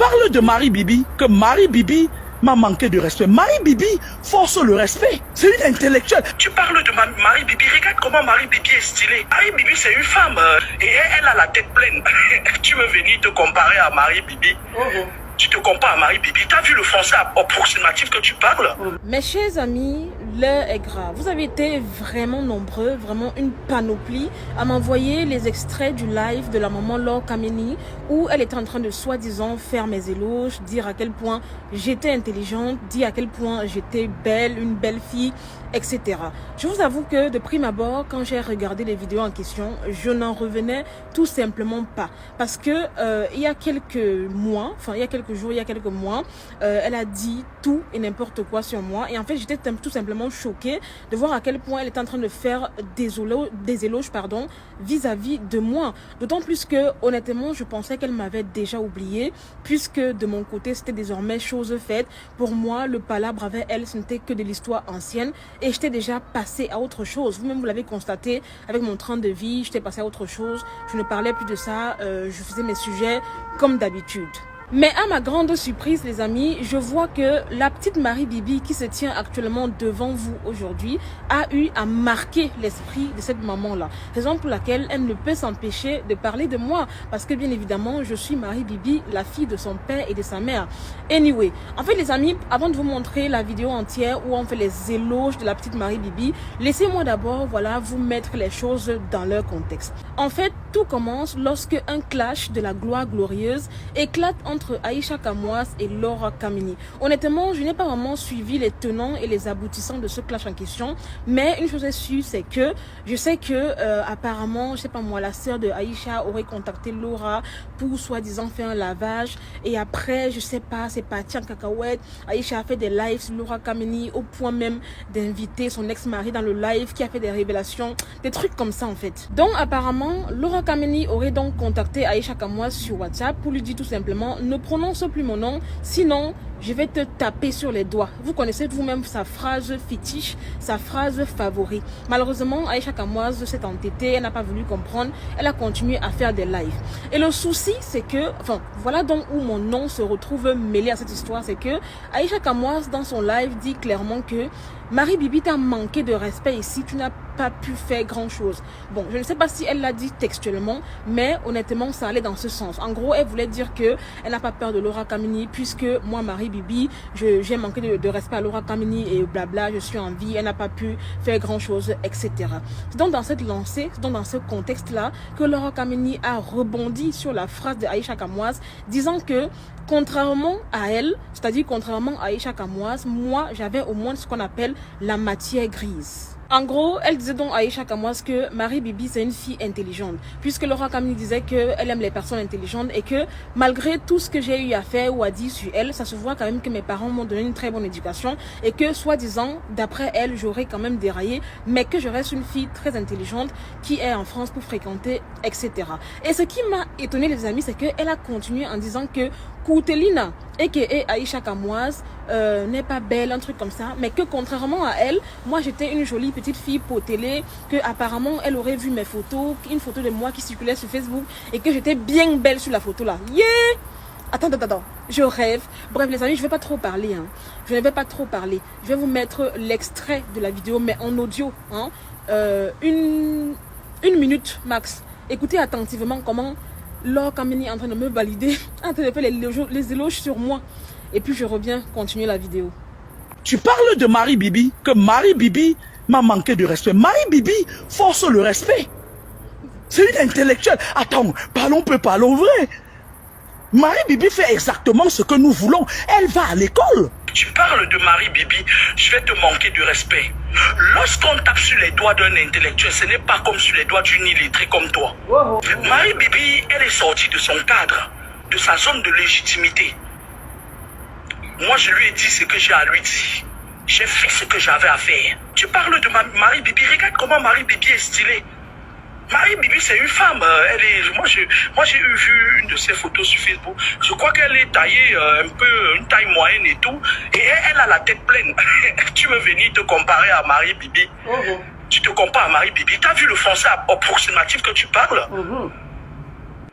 parles de Marie Bibi, que Marie Bibi m'a manqué de respect. Marie Bibi force le respect. C'est une intellectuelle. Tu parles de Marie Bibi. Regarde comment Marie Bibi est stylée. Marie Bibi, c'est une femme. Et elle a la tête pleine. Tu veux venir te comparer à Marie Bibi? Tu te compares à Marie Bibi. T'as vu le français approximatif que tu parles? Mes chers amis, l'heure est grave. Vous avez été vraiment nombreux, vraiment une panoplie à m'envoyer les extraits du live de la maman Laure Kameni où elle était en train de soi-disant faire mes éloges, dire à quel point j'étais intelligente, dire à quel point j'étais belle, une belle fille, etc. Je vous avoue que de prime abord, quand j'ai regardé les vidéos en question, je n'en revenais tout simplement pas. Parce que il y a quelques mois, enfin il y a quelques jours, il y a quelques mois, elle a dit tout et n'importe quoi sur moi. Et en fait, j'étais tout simplement choquée de voir à quel point elle était en train de faire des éloges vis-à-vis de moi. D'autant plus que, honnêtement, je pensais qu'elle m'avait déjà oublié, puisque de mon côté, c'était désormais chose faite. Pour moi, le palabre avec elle, ce n'était que de l'histoire ancienne. Et j'étais déjà passée à autre chose. Vous-même, vous l'avez constaté avec mon train de vie, j'étais passée à autre chose. Je ne parlais plus de ça, je faisais mes sujets comme d'habitude. Mais à ma grande surprise, les amis, je vois que la petite Marie Bibi qui se tient actuellement devant vous aujourd'hui a eu à marquer l'esprit de cette maman-là. Raison pour laquelle elle ne peut s'empêcher de parler de moi. Parce que bien évidemment, je suis Marie Bibi, la fille de son père et de sa mère. Anyway, en fait les amis, avant de vous montrer la vidéo entière où on fait les éloges de la petite Marie Bibi, laissez-moi d'abord, voilà, vous mettre les choses dans leur contexte. En fait, tout commence lorsque un clash de la gloire glorieuse éclate entre Aïcha Kamoas et Laure Kameni. Honnêtement, je n'ai pas vraiment suivi les tenants et les aboutissants de ce clash en question, mais une chose est sûre, c'est que je sais que apparemment, je sais pas moi, la sœur de Aïcha aurait contacté Laura pour soi-disant faire un lavage, et après, je sais pas, c'est parti en cacahuète. Aïcha a fait des lives sur Laure Kameni au point même d'inviter son ex-mari dans le live qui a fait des révélations, des trucs comme ça en fait. Donc apparemment, Laure Kameni aurait donc contacté Aïcha Kamoas sur WhatsApp pour lui dire tout simplement: ne prononce plus mon nom, sinon je vais te taper sur les doigts. Vous connaissez vous-même sa phrase fétiche, sa phrase favorite. Malheureusement, Aïcha Kamoas s'est entêtée, elle n'a pas voulu comprendre, elle a continué à faire des lives. Et le souci, c'est que, enfin, voilà donc où mon nom se retrouve mêlé à cette histoire, c'est que Aïcha Kamoas, dans son live, dit clairement que Marie Bibi t'a manqué de respect ici, tu n'as pas pu faire grand chose. Bon, je ne sais pas si elle l'a dit textuellement, mais honnêtement, ça allait dans ce sens. En gros, elle voulait dire que elle n'a pas peur de Laure Kameni, puisque moi, Marie Bibi, j'ai manqué de respect à Laure Kameni et blabla, je suis en vie, elle n'a pas pu faire grand chose, etc. C'est donc dans cette lancée, c'est donc dans ce contexte-là que Laure Kameni a rebondi sur la phrase de Aïcha Kamoas, disant que contrairement à elle, c'est-à-dire contrairement à Aïcha Kamoas, moi, j'avais au moins ce qu'on appelle la matière grise. En gros, elle disait donc à Aïcha Kamoas que Marie Bibi c'est une fille intelligente, puisque Laure Kameni disait qu'elle aime les personnes intelligentes et que malgré tout ce que j'ai eu à faire ou à dire sur elle, ça se voit quand même que mes parents m'ont donné une très bonne éducation et que soi-disant, d'après elle, j'aurais quand même déraillé, mais que je reste une fille très intelligente qui est en France pour fréquenter, etc. Et ce qui m'a étonné les amis, c'est qu'elle a continué en disant que Koutelina aka Aïcha Kamoas n'est pas belle, un truc comme ça, mais que contrairement à elle, moi j'étais une jolie petite fille potélée, que apparemment elle aurait vu mes photos, une photo de moi qui circulait sur Facebook et que j'étais bien belle sur la photo là. Yeah! Attends, je rêve. Bref les amis, je vais pas trop parler, hein. Je ne vais pas trop parler. Je vais vous mettre l'extrait de la vidéo, mais en audio, hein. Une minute max. Écoutez attentivement comment Laure Kameni est en train de me valider, en train de faire les éloges sur moi. Et puis je reviens continuer la vidéo. Tu parles de Marie Bibi, que Marie Bibi m'a manqué de respect. Marie Bibi force le respect. C'est une intellectuelle. Attends, parlons vrai. Marie Bibi fait exactement ce que nous voulons. Elle va à l'école. Tu parles de Marie Bibi, je vais te manquer de respect. Lorsqu'on tape sur les doigts d'un intellectuel, ce n'est pas comme sur les doigts d'une illettrée comme toi. Marie Bibi, elle est sortie de son cadre, de sa zone de légitimité. Moi, je lui ai dit ce que j'ai à lui dire. J'ai fait ce que j'avais à faire. Tu parles de Marie Bibi, regarde comment Marie Bibi est stylée. Marie Bibi, c'est une femme. Moi, j'ai vu une de ses photos sur Facebook. Je crois qu'elle est taillée un peu, une taille moyenne et tout. Et elle a la tête pleine. Tu veux venir te comparer à Marie Bibi? Tu te compares à Marie Bibi. T'as vu le français approximatif que tu parles?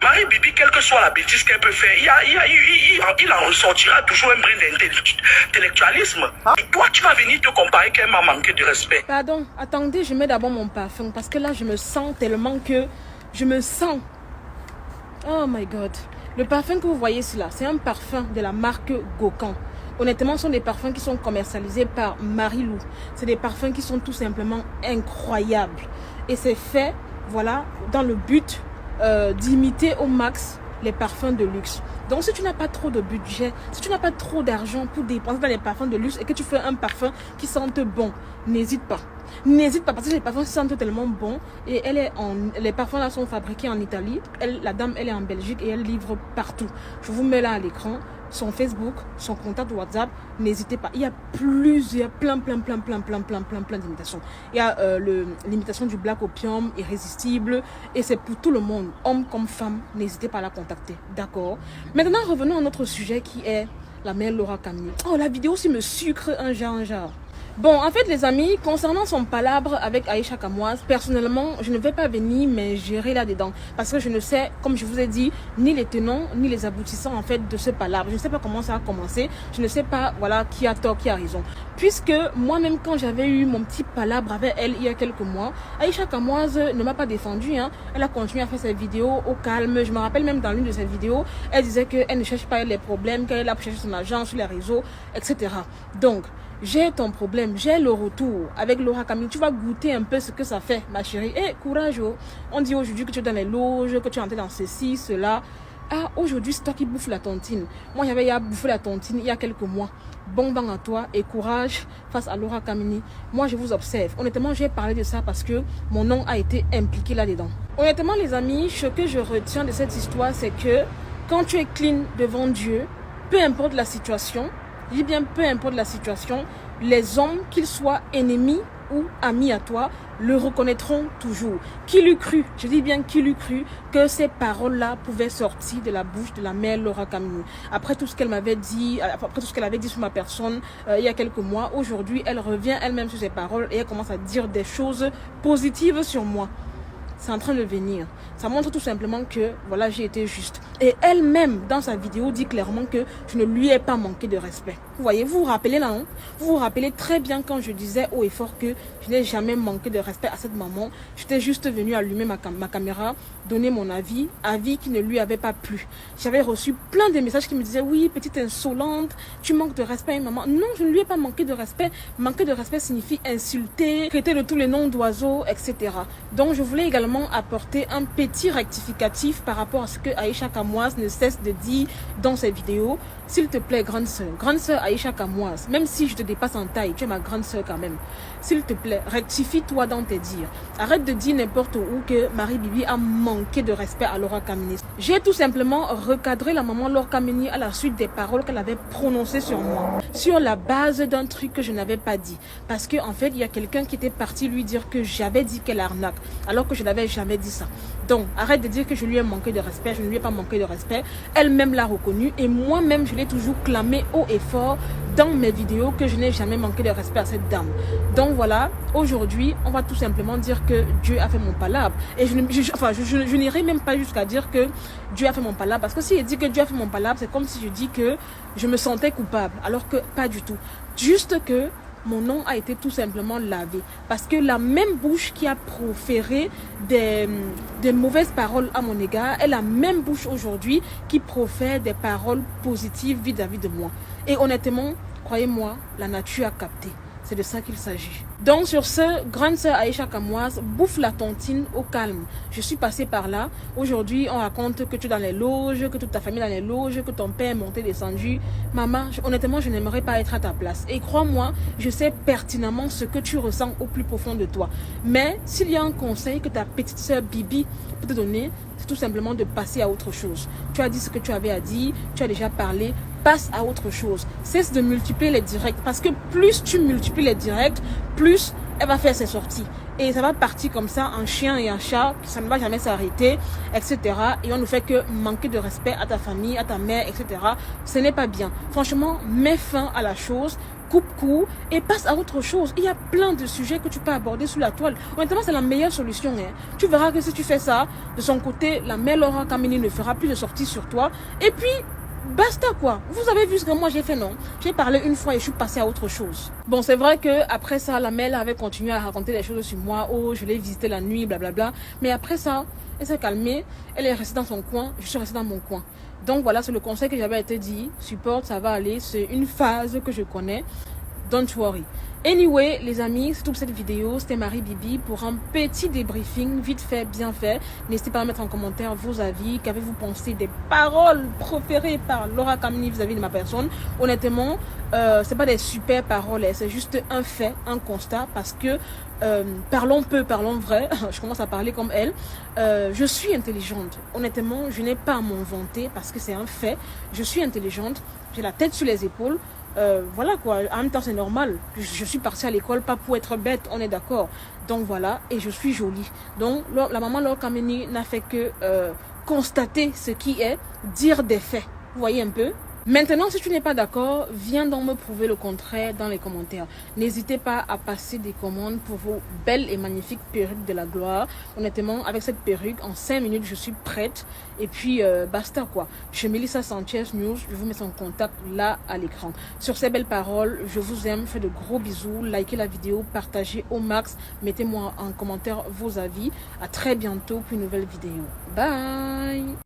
Marie Bibi, quelle que soit la bêtise qu'elle peut faire, il il en ressortira toujours un brin d'intellectualisme. Et toi, tu vas venir te comparer qu'elle m'a manqué de respect. Pardon, attendez, je mets d'abord mon parfum parce que là, je me sens tellement que... Je me sens... Oh my God. Le parfum que vous voyez là, c'est un parfum de la marque Gaucan. Honnêtement, ce sont des parfums qui sont commercialisés par Marilou. C'est des parfums qui sont tout simplement incroyables. Et c'est fait, voilà, dans le but d'imiter au max les parfums de luxe. Donc, si tu n'as pas trop de budget, si tu n'as pas trop d'argent pour dépenser dans les parfums de luxe et que tu fais un parfum qui sente bon, n'hésite pas. N'hésite pas parce que les parfums sentent tellement bon et les parfums là sont fabriqués en Italie. La dame, elle est en Belgique et elle livre partout. Je vous mets là à l'écran son Facebook, son contact WhatsApp. N'hésitez pas. Il y a plein d'imitations. Il y a l'imitation du Black Opium, irrésistible. Et c'est pour tout le monde, homme comme femme. N'hésitez pas à la contacter. D'accord. Maintenant, revenons à notre sujet qui est la mère Laura Camille. Oh, la vidéo aussi me sucre un genre. Bon, en fait, les amis, concernant son palabre avec Aïcha Kamoise, personnellement, je ne vais pas venir m'ingérer là-dedans. Parce que je ne sais, comme je vous ai dit, ni les tenants, ni les aboutissants, en fait, de ce palabre. Je ne sais pas comment ça a commencé. Je ne sais pas, voilà, qui a tort, qui a raison. Puisque moi-même, quand j'avais eu mon petit palabre avec elle il y a quelques mois, Aïcha Kamoise ne m'a pas défendu, hein. Elle a continué à faire ses vidéos au calme. Je me rappelle même dans l'une de ses vidéos, elle disait qu'elle ne cherche pas les problèmes, qu'elle a cherché son argent sur les réseaux, etc. Donc, j'ai ton problème, j'ai le retour avec Laura Camille. Tu vas goûter un peu ce que ça fait, ma chérie. Eh, courage, oh. On dit aujourd'hui que tu es dans les loges, que tu es entré dans ceci, cela. Ah, aujourd'hui, c'est toi qui bouffes la tontine. Moi, j'avais bouffé la tontine il y a quelques mois. Bon vent à toi et courage face à Laura Camini. Moi, je vous observe. Honnêtement, j'ai parlé de ça parce que mon nom a été impliqué là-dedans. Honnêtement, les amis, ce que je retiens de cette histoire, c'est que quand tu es clean devant Dieu, peu importe la situation, je dis bien peu importe la situation, les hommes, qu'ils soient ennemis ou amis à toi, le reconnaîtront toujours. Qui l'eût cru, je dis bien qui l'eût cru, que ces paroles-là pouvaient sortir de la bouche de la mère Laura Camini. Après tout ce qu'elle m'avait dit, après tout ce qu'elle avait dit sur ma personne il y a quelques mois, aujourd'hui, elle revient elle-même sur ses paroles et elle commence à dire des choses positives sur moi. C'est en train de venir. Ça montre tout simplement que, voilà, j'ai été juste. Et elle-même, dans sa vidéo, dit clairement que je ne lui ai pas manqué de respect. Vous voyez, vous vous rappelez là, hein? Vous vous rappelez très bien quand je disais haut et fort que je n'ai jamais manqué de respect à cette maman. J'étais juste venue allumer ma caméra, donner mon avis qui ne lui avait pas plu. J'avais reçu plein de messages qui me disaient, oui, petite insolente, tu manques de respect à une maman. Non, je ne lui ai pas manqué de respect. Manquer de respect signifie insulter, traiter de tous les noms d'oiseaux, etc. Donc, je voulais également apporter un petit rectificatif par rapport à ce que Aïcha Kamoise ne cesse de dire dans ses vidéos. S'il te plaît, grande sœur Aïcha Kamoise, même si je te dépasse en taille, tu es ma grande sœur quand même. S'il te plaît, rectifie-toi dans tes dires. Arrête de dire n'importe où que Marie Bibi a manqué de respect à Laura Camini. J'ai tout simplement recadré la maman Laura Camini à la suite des paroles qu'elle avait prononcées sur moi, sur la base d'un truc que je n'avais pas dit. Parce qu'en fait, il y a quelqu'un qui était parti lui dire que j'avais dit qu'elle arnaque, alors que je n'avais jamais dit ça. Donc, arrête de dire que je lui ai manqué de respect. Je ne lui ai pas manqué de respect. Elle-même l'a reconnu et moi-même, je l'ai toujours clamé haut et fort dans mes vidéos que je n'ai jamais manqué de respect à cette dame. Donc voilà, aujourd'hui, on va tout simplement dire que Dieu a fait mon palabre. Et je n'irai même pas jusqu'à dire que Dieu a fait mon palabre. Parce que si je dis que Dieu a fait mon palabre, c'est comme si je dis que je me sentais coupable. Alors que pas du tout. Juste que mon nom a été tout simplement lavé. Parce que la même bouche qui a proféré des mauvaises paroles à mon égard est la même bouche aujourd'hui qui profère des paroles positives vis-à-vis de moi. Et honnêtement, croyez-moi, la nature a capté. C'est de ça qu'il s'agit. Donc sur ce, grande sœur Aïcha Kamoise, bouffe la tontine au calme. Je suis passée par là. Aujourd'hui, on raconte que tu es dans les loges, que toute ta famille est dans les loges, que ton père est monté, descendu. Maman, honnêtement, je n'aimerais pas être à ta place. Et crois-moi, je sais pertinemment ce que tu ressens au plus profond de toi. Mais s'il y a un conseil que ta petite sœur Bibi peut te donner, c'est tout simplement de passer à autre chose. Tu as dit ce que tu avais à dire, tu as déjà parlé, passe à autre chose. Cesse de multiplier les directs. Parce que plus tu multiplies les directs, plus elle va faire ses sorties. Et ça va partir comme ça, en chien et en chat, ça ne va jamais s'arrêter, etc. Et on ne fait que manquer de respect à ta famille, à ta mère, etc. Ce n'est pas bien. Franchement, mets fin à la chose, coupe court et passe à autre chose. Il y a plein de sujets que tu peux aborder sous la toile. Honnêtement, c'est la meilleure solution. Hein. Tu verras que si tu fais ça, de son côté, la mère Laura Camini ne fera plus de sorties sur toi. Et puis, Basta quoi. Vous avez vu ce que moi j'ai fait, non? J'ai parlé une fois et je suis passée à autre chose. Bon, c'est vrai que après ça, la mère avait continué à raconter des choses sur moi. Oh, je l'ai visité la nuit, blablabla. Mais après ça, elle s'est calmée. Elle est restée dans son coin. Je suis restée dans mon coin. Donc voilà, c'est le conseil que j'avais été dit. Supporte, ça va aller. C'est une phase que je connais. Don't worry. Anyway, les amis, c'est toute cette vidéo. C'était Marie Bibi pour un petit débriefing, vite fait, bien fait. N'hésitez pas à mettre en commentaire vos avis. Qu'avez-vous pensé des paroles proférées par Laura Kamini vis-à-vis de ma personne? Honnêtement, c'est pas des super paroles, c'est juste un fait, un constat, parce que parlons peu, parlons vrai. Je commence à parler comme elle. Je suis intelligente. Honnêtement, je n'ai pas à m'en vanter parce que c'est un fait. Je suis intelligente. J'ai la tête sur les épaules. Voilà quoi, en même temps c'est normal, je suis partie à l'école pas pour être bête, on est d'accord, donc voilà, et je suis jolie, donc la maman Laura Kamini n'a fait que constater ce qui est, dire des faits, vous voyez un peu. Maintenant, si tu n'es pas d'accord, viens donc me prouver le contraire dans les commentaires. N'hésitez pas à passer des commandes pour vos belles et magnifiques perruques de la gloire. Honnêtement, avec cette perruque, en 5 minutes, je suis prête. Et puis, basta quoi. Chez Melissa Sanchez News, je vous mets son contact là à l'écran. Sur ces belles paroles, je vous aime, faites de gros bisous, likez la vidéo, partagez au max, mettez-moi en commentaire vos avis. À très bientôt pour une nouvelle vidéo. Bye!